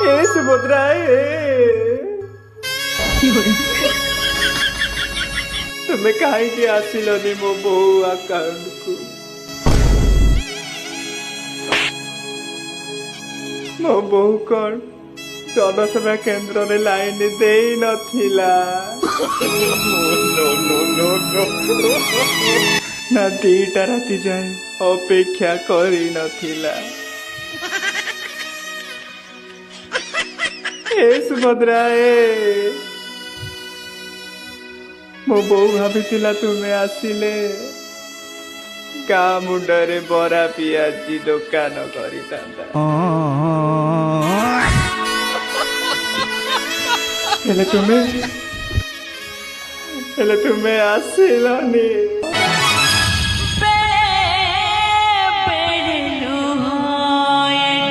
ଏ ସୁଭଦ୍ରା ତୁମେ କାହିଁକି ଆସିଲନି ମୋ ବୋଉ ଆକାଉଣ୍ଟକୁ? ମୋ ବୋଉ କ'ଣ ଜନସେବା କେନ୍ଦ୍ରରେ ଲାଇନ ଦେଇ ନଥିଲା? ନା 2ଟା ରାତି ଯାଏ ଅପେକ୍ଷା କରିନଥିଲା? ଏ ସୁଭଦ୍ରା ମୋ ବୋଉ ଭାବିଥିଲା ତୁମେ ଆସିଲେ ଗାଁ ମୁଣ୍ଡରେ ବରା ପିଆଜି ଦୋକାନ କରିଥାନ୍ତା, ହେଲେ ତୁମେ ଆସିଲନି।